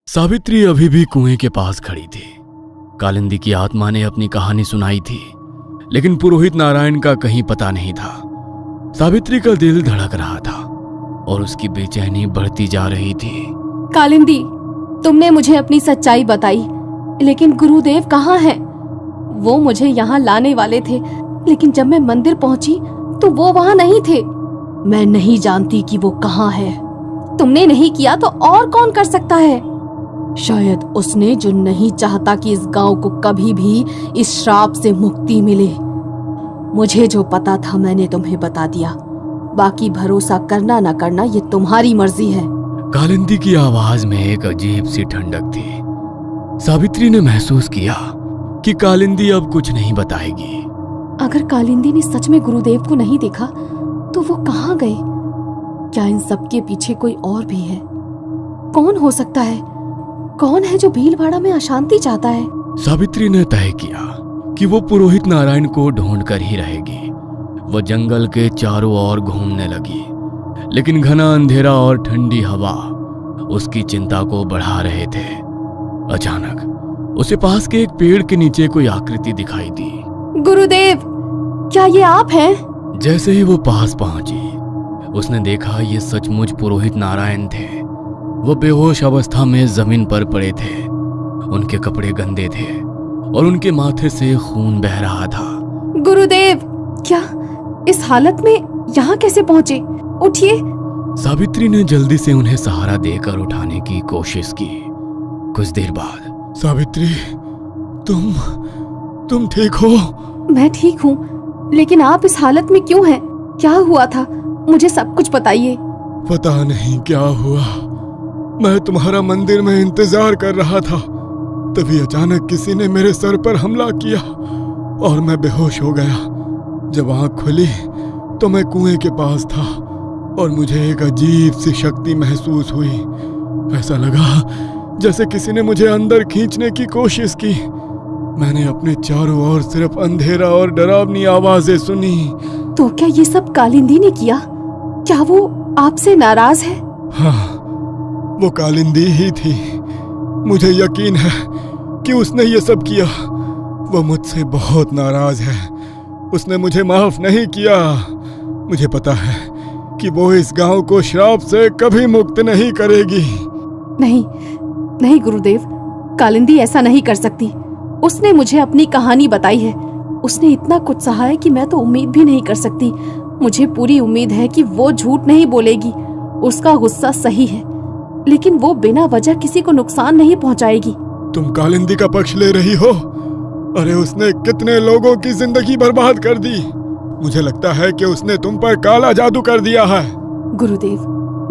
सावित्री अभी भी कुएं के पास खड़ी थी। कालिंदी की आत्मा ने अपनी कहानी सुनाई थी, लेकिन पुरोहित नारायण का कहीं पता नहीं था। सावित्री का दिल धड़क रहा था और उसकी बेचैनी बढ़ती जा रही थी। कालिंदी, तुमने मुझे अपनी सच्चाई बताई, लेकिन गुरुदेव कहाँ हैं? वो मुझे यहाँ लाने वाले थे, लेकिन जब मैं मंदिर पहुंची तो वो वहाँ नहीं थे। मैं नहीं जानती कि वो कहाँ है। तुमने नहीं किया तो और कौन कर सकता है? शायद उसने, जो नहीं चाहता कि इस गांव को कभी भी इस श्राप से मुक्ति मिले। मुझे जो पता था मैंने तुम्हें बता दिया। बाकी भरोसा करना ना करना ये तुम्हारी मर्जी है। कालिंदी की आवाज में एक अजीब सी ठंडक थी। सावित्री ने महसूस किया कि कालिंदी अब कुछ नहीं बताएगी। अगर कालिंदी ने सच में गुरुदेव को नहीं देखा तो वो कहाँ गए? क्या इन सब के पीछे कोई और भी है? कौन हो सकता है? कौन है जो भीलवाड़ा में अशांति चाहता है? सावित्री ने तय किया कि वो पुरोहित नारायण को ढूंढ कर ही रहेगी। वो जंगल के चारों ओर घूमने लगी, लेकिन घना अंधेरा और ठंडी हवा उसकी चिंता को बढ़ा रहे थे। अचानक उसे पास के एक पेड़ के नीचे कोई आकृति दिखाई दी। गुरुदेव, क्या ये आप हैं? जैसे ही वो पास पहुंची, उसने देखा ये सचमुच पुरोहित नारायण थे। वो बेहोश अवस्था में जमीन पर पड़े थे। उनके कपड़े गंदे थे और उनके माथे से खून बह रहा था। गुरुदेव, क्या इस हालत में यहाँ कैसे पहुँचे? उठिए। सावित्री ने जल्दी से उन्हें सहारा देकर उठाने की कोशिश की। कुछ देर बाद, सावित्री, तुम ठीक हो? मैं ठीक हूँ, लेकिन आप इस हालत में क्यों हैं? क्या हुआ था? मुझे सब कुछ बताइए। पता नहीं क्या हुआ। मैं तुम्हारा मंदिर में इंतजार कर रहा था, तभी अचानक किसी ने मेरे सर पर हमला किया और मैं बेहोश हो गया। जब आंख खुली तो मैं कुएं के पास था और मुझे एक अजीब सी शक्ति महसूस हुई। ऐसा लगा जैसे किसी ने मुझे अंदर खींचने की कोशिश की। मैंने अपने चारों ओर सिर्फ अंधेरा और डरावनी आवाजें सुनी। तो क्या ये सब कालिंदी ने किया? क्या वो आपसे नाराज है? हाँ, वो कालिंदी ही थी। मुझे यकीन है कि उसने ये सब किया। वो मुझसे बहुत नाराज है। उसने मुझे माफ नहीं किया। मुझे पता है कि वो इस गांव को श्राप से कभी मुक्त नहीं करेगी। नहीं गुरुदेव, कालिंदी ऐसा नहीं कर सकती। उसने मुझे अपनी कहानी बताई है। उसने इतना कुछ सहा है कि मैं तो उम्मीद भी नहीं कर सकती। मुझे पूरी उम्मीद है कि वो झूठ नहीं बोलेगी। उसका गुस्सा सही है, लेकिन वो बिना वजह किसी को नुकसान नहीं पहुंचाएगी। तुम कालिंदी का पक्ष ले रही हो? अरे उसने कितने लोगों की जिंदगी बर्बाद कर दी। मुझे लगता है कि उसने तुम पर काला जादू कर दिया है। गुरुदेव,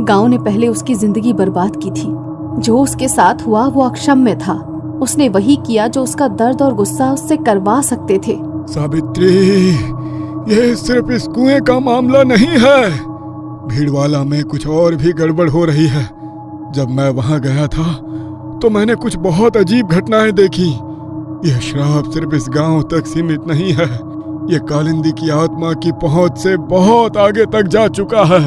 गांव ने पहले उसकी जिंदगी बर्बाद की थी। जो उसके साथ हुआ वो अक्षम्य था। उसने वही किया जो उसका दर्द और गुस्सा उससे करवा सकते थे। सावित्री, ये सिर्फ इस कुएं का मामला नहीं है। भीड़वाला में कुछ और भी गड़बड़ हो रही है। जब मैं वहां गया था तो मैंने कुछ बहुत अजीब घटनाएं देखी। यह श्राप सिर्फ इस गांव तक सीमित नहीं है। यह कालिंदी की आत्मा की पहुंच से बहुत आगे तक जा चुका है।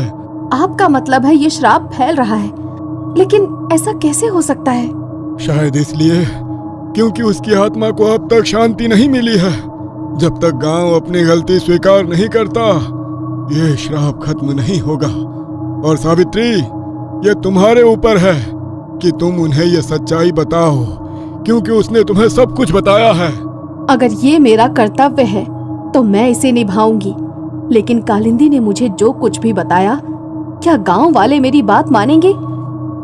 आपका मतलब है ये श्राप फैल रहा है, लेकिन ऐसा कैसे हो सकता है? शायद इसलिए क्योंकि उसकी आत्मा को अब तक शांति नहीं मिली है। जब तक गांव अपनी गलती स्वीकार नहीं करता, यह श्राप खत्म नहीं होगा। और सावित्री, ये तुम्हारे ऊपर है कि तुम उन्हें ये सच्चाई बताओ, क्योंकि उसने तुम्हें सब कुछ बताया है। अगर ये मेरा कर्तव्य है तो मैं इसे निभाऊंगी, लेकिन कालिंदी ने मुझे जो कुछ भी बताया, क्या गांव वाले मेरी बात मानेंगे?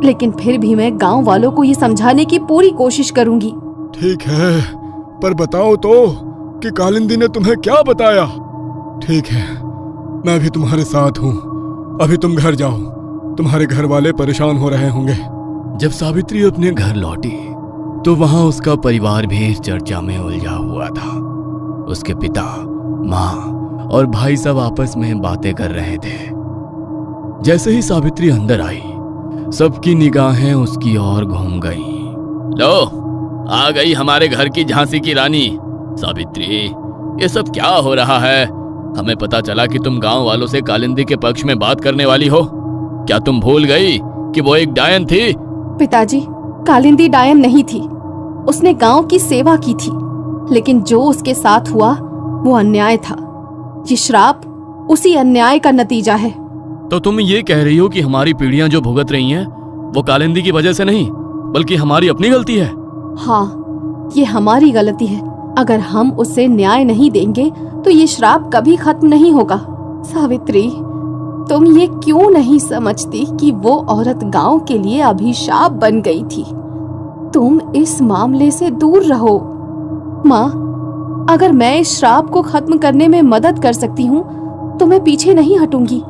लेकिन फिर भी मैं गांव वालों को ये समझाने की पूरी कोशिश करूंगी। ठीक है, पर बताओ तो कि कालिंदी ने तुम्हें क्या बताया? ठीक है, मैं भी तुम्हारे साथ हूँ। अभी तुम घर जाओ, तुम्हारे घर वाले परेशान हो रहे होंगे। जब सावित्री अपने घर लौटी तो वहां उसका परिवार भी इस चर्चा में उलझा हुआ था। उसके पिता, माँ और भाई सब आपस में बातें कर रहे थे। जैसे ही सावित्री अंदर आई, सबकी निगाहें उसकी ओर घूम गईं। लो, आ गई हमारे घर की झांसी की रानी। सावित्री, ये सब क्या हो रहा है? हमें पता चला कि तुम गांव वालों से कालिंदी के पक्ष में बात करने वाली हो। क्या तुम भूल गई कि वो एक डायन थी? पिताजी, कालिंदी डायन नहीं थी, उसने गांव की सेवा की थी, लेकिन जो उसके साथ हुआ वो अन्याय था। ये श्राप उसी अन्याय का नतीजा है। तो तुम ये कह रही हो कि हमारी पीढ़ियां जो भुगत रही हैं वो कालिंदी की वजह से नहीं बल्कि हमारी अपनी गलती है? हाँ, ये हमारी गलती है। अगर हम उसे न्याय नहीं देंगे तो ये श्राप कभी खत्म नहीं होगा। सावित्री, तुम ये क्यों नहीं समझती कि वो औरत गांव के लिए अभिशाप बन गई थी? तुम इस मामले से दूर रहो। माँ, अगर मैं इस श्राप को खत्म करने में मदद कर सकती हूँ तो मैं पीछे नहीं हटूंगी।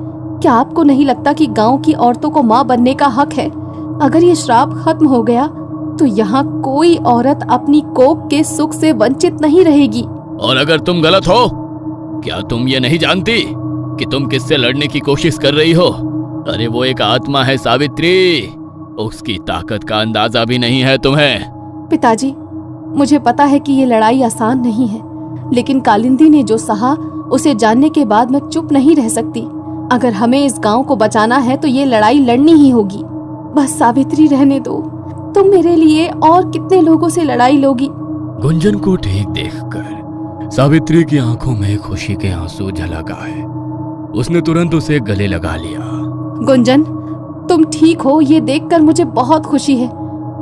क्या आपको नहीं लगता कि गांव की औरतों को माँ बनने का हक है? अगर ये श्राप खत्म हो गया तो यहाँ कोई औरत अपनी कोख के सुख से वंचित नहीं रहेगी। और अगर तुम गलत हो, क्या तुम ये नहीं जानती कि तुम किससे लड़ने की कोशिश कर रही हो? अरे वो एक आत्मा है सावित्री, उसकी ताकत का अंदाजा भी नहीं है तुम्हें। पिताजी, मुझे पता है कि ये लड़ाई आसान नहीं है, लेकिन कालिंदी ने जो सहा उसे जानने के बाद मैं चुप नहीं रह सकती। अगर हमें इस गांव को बचाना है तो ये लड़ाई लड़नी ही होगी। बस सावित्री रहने दो, तुम मेरे लिए और कितने लोगों से लड़ाई लोगी? गुंजन को ठीक देखकर सावित्री की आंखों में खुशी के आंसू झलक आए। उसने तुरंत उसे गले लगा लिया। गुंजन, तुम ठीक हो, ये देखकर मुझे बहुत खुशी है।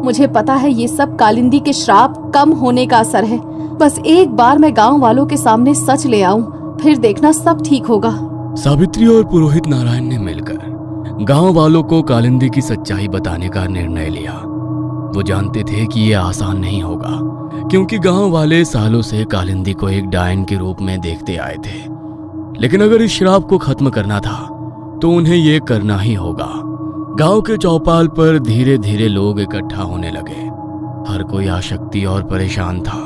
मुझे पता है ये सब कालिंदी के श्राप कम होने का असर है। बस एक बार मैं गांव वालों के सामने सच ले आऊं, फिर देखना सब ठीक होगा। सावित्री और पुरोहित नारायण ने मिलकर गांव वालों को कालिंदी की सच्चाई बताने का निर्णय लिया। वो जानते थे कि ये आसान नहीं होगा, क्योंकि गांव वाले सालों से कालिंदी को एक डायन के रूप में देखते आए थे। लेकिन अगर इस श्राप को खत्म करना था तो उन्हें ये करना ही होगा। गांव के चौपाल पर धीरे धीरे लोग इकट्ठा होने लगे। हर कोई आसक्ति और परेशान था।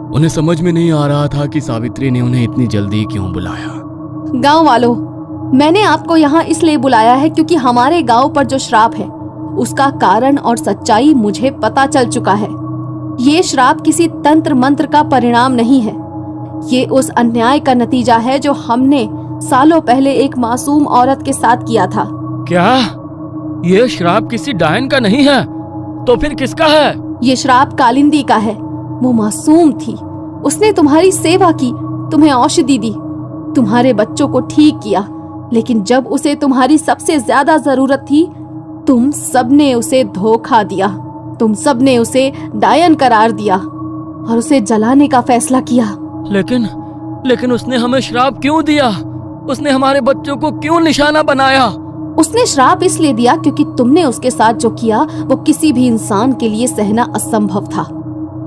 उन्हें समझ में नहीं आ रहा था कि सावित्री ने उन्हें इतनी जल्दी क्यों बुलाया। गांव वालों, मैंने आपको यहाँ इसलिए बुलाया है क्योंकि हमारे गांव पर जो श्राप है उसका कारण और सच्चाई मुझे पता चल चुका है। ये श्राप किसी तंत्र मंत्र का परिणाम नहीं है। ये उस अन्याय का नतीजा है जो हमने सालों पहले एक मासूम औरत के साथ किया था। क्या ये श्राप किसी डायन का नहीं है? तो फिर किसका है? ये श्राप कालिंदी का है। वो मासूम थी, उसने तुम्हारी सेवा की, तुम्हें औषधि दी, तुम्हारे बच्चों को ठीक किया, लेकिन जब उसे तुम्हारी सबसे ज्यादा जरूरत थी तुम सबने उसे धोखा दिया। तुम सबने उसे डायन करार दिया और उसे जलाने का फैसला किया। लेकिन उसने हमें श्राप क्यों दिया? उसने हमारे बच्चों को क्यों निशाना बनाया? उसने श्राप इसलिए दिया क्योंकि तुमने उसके साथ जो किया वो किसी भी इंसान के लिए सहना असंभव था।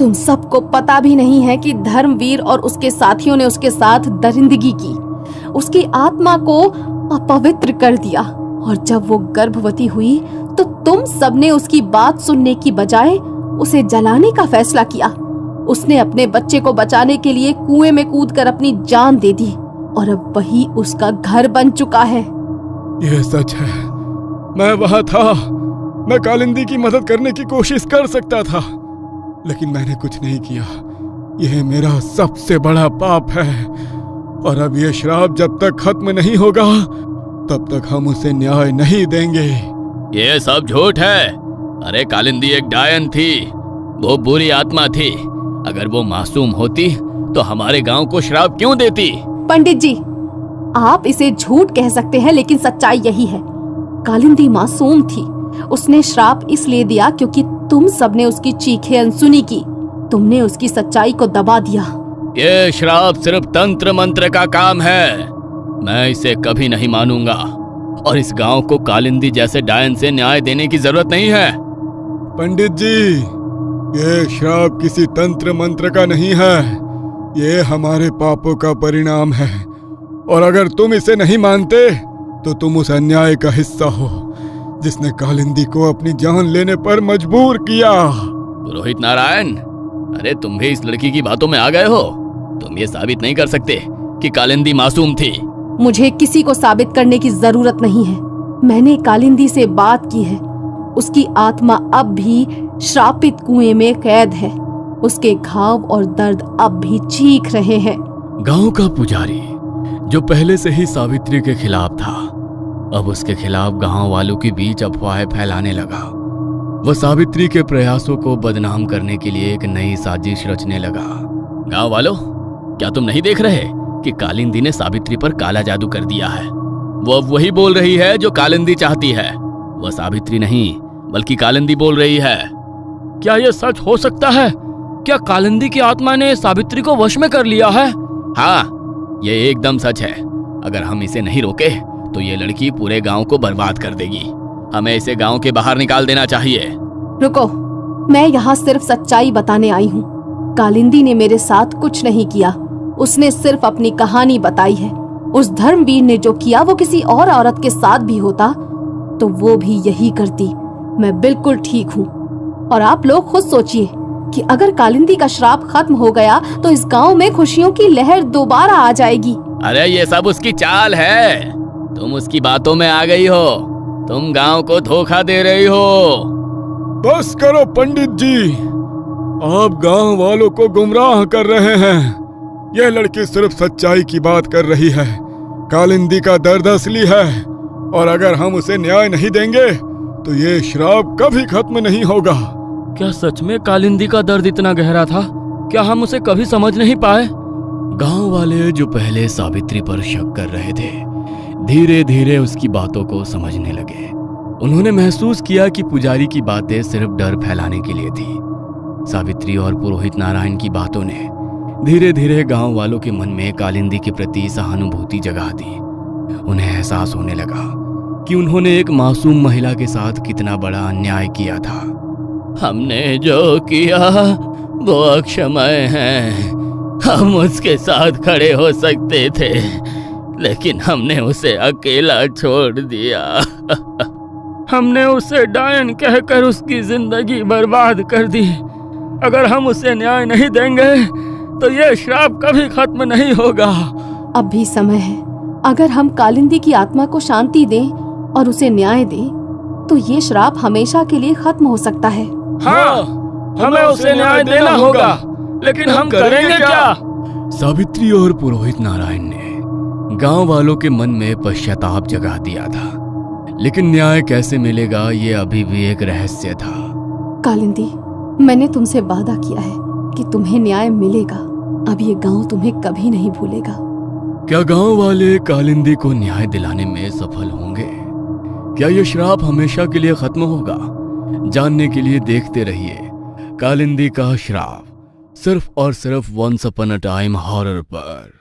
तुम सबको पता भी नहीं है कि धर्मवीर और उसके साथियों ने उसके साथ दरिंदगी की, उसकी आत्मा को अपवित्र कर दिया, और जब वो गर्भवती हुई तो तुम सबने उसकी बात सुनने की बजाय उसे जलाने का फैसला किया। उसने अपने बच्चे को बचाने के लिए कुएं में कूदकर अपनी जान दे दी और अब वही उसका घर बन चुका है। यह सच है, मैं वहां था। मैं कालिंदी की मदद करने की कोशिश कर सकता था, लेकिन मैंने कुछ नहीं किया। यह मेरा सबसे बड़ा पाप है, और अब यह श्राप जब तक खत्म नहीं होगा तब तक हम उसे न्याय नहीं देंगे। ये सब झूठ है। अरे कालिंदी एक डायन थी, वो बुरी आत्मा थी। अगर वो मासूम होती तो हमारे गांव को श्राप क्यों देती? पंडित जी, आप इसे झूठ कह सकते हैं, लेकिन सच्चाई यही है। कालिंदी मासूम थी। उसने श्राप इसलिए दिया क्योंकि तुम सबने उसकी चीखें अनसुनी की। तुमने उसकी सच्चाई को दबा दिया। ये श्राप सिर्फ तंत्र मंत्र का काम है। मैं इसे कभी नहीं मानूंगा, और इस गांव को कालिंदी जैसे डायन से न्याय देने की जरूरत नहीं है। पंडित जी, ये श्राप किसी तंत्र मंत्र का नहीं है। ये हमारे पापों का परिणाम है, और अगर तुम इसे नहीं मानते तो तुम उस अन्याय का हिस्सा हो जिसने कालिंदी को अपनी जान लेने पर मजबूर किया। पुरोहित नारायण, अरे तुम भी इस लड़की की बातों में आ गए हो। तुम ये साबित नहीं कर सकते कि कालिंदी मासूम थी। मुझे किसी को साबित करने की जरूरत नहीं है। मैंने कालिंदी से बात की है। उसकी आत्मा अब भी श्रापित कुएं में कैद है। उसके घाव और दर्द अब भी चीख रहे हैं। गांव का पुजारी, जो पहले से ही सावित्री के खिलाफ था, अब उसके खिलाफ गांव वालों के बीच अफवाहें फैलाने लगा। वह सावित्री के प्रयासों को बदनाम करने के लिए एक नई साजिश रचने लगा। गांव वालों, क्या तुम नहीं देख रहे कि कालिंदी ने सावित्री पर काला जादू कर दिया है? वो अब वही बोल रही है जो कालिंदी चाहती है। वह सावित्री नहीं बल्कि कालिंदी बोल रही है। क्या यह सच हो सकता है? क्या कालिंदी की आत्मा ने सावित्री को वश में कर लिया है? हाँ, यह एकदम सच है। अगर हम इसे नहीं रोके तो ये लड़की पूरे गांव को बर्बाद कर देगी। हमें इसे गांव के बाहर निकाल देना चाहिए। रुको, मैं यहाँ सिर्फ सच्चाई बताने आई हूँ। कालिंदी ने मेरे साथ कुछ नहीं किया, उसने सिर्फ अपनी कहानी बताई है। उस धर्मवीर ने जो किया वो किसी और औरत के साथ भी होता तो वो भी यही करती। मैं बिल्कुल ठीक हूँ। और आप लोग खुद सोचिए कि अगर कालिंदी का श्राप खत्म हो गया तो इस गांव में खुशियों की लहर दोबारा आ जाएगी। अरे ये सब उसकी चाल है। तुम उसकी बातों में आ गई हो। तुम गांव को धोखा दे रही हो। बस करो पंडित जी, आप गांव वालों को गुमराह कर रहे हैं। यह लड़की सिर्फ सच्चाई की बात कर रही है। कालिंदी का दर्द असली है और अगर हम उसे न्याय नहीं देंगे तो ये श्राप कभी खत्म नहीं होगा। क्या सच में कालिंदी का दर्द इतना गहरा था? क्या हम उसे कभी समझ नहीं पाए? गांव वाले जो पहले सावित्री पर शक कर रहे थे धीरे धीरे उसकी बातों को समझने लगे। उन्होंने महसूस किया कि पुजारी की बातें सिर्फ डर फैलाने के लिए थी। सावित्री और पुरोहित नारायण की बातों ने धीरे धीरे गांव वालों के मन में कालिंदी के प्रति सहानुभूति जगा दी। उन्हें एहसास होने लगा कि उन्होंने एक मासूम महिला के साथ कितना बड़ा अन्याय किया था। हमने जो किया वो अक्षमय है। हम उसके साथ खड़े हो सकते थे लेकिन हमने उसे अकेला छोड़ दिया। हमने उसे डायन कहकर उसकी जिंदगी बर्बाद कर दी। अगर हम उसे न्याय नहीं देंगे तो ये श्राप कभी खत्म नहीं होगा। अब भी समय है। अगर हम कालिंदी की आत्मा को शांति दें और उसे न्याय दें तो ये श्राप हमेशा के लिए खत्म हो सकता है। हाँ, हमें उसे न्याय देना होगा, लेकिन हम करेंगे क्या? सावित्री और पुरोहित नारायण ने गांव वालों के मन में पश्चाताप जगा दिया था, लेकिन न्याय कैसे मिलेगा ये अभी भी एक रहस्य था। कालिंदी, मैंने तुमसे वादा किया है कि तुम्हें न्याय मिलेगा। अब ये गांव तुम्हें कभी नहीं भूलेगा। क्या गांव वाले कालिंदी को न्याय दिलाने में सफल होंगे? क्या ये श्राप हमेशा के लिए खत्म होगा? जानने के लिए देखते रहिए कालिंदी का श्राप, सिर्फ और सिर्फ once upon a time horror पर।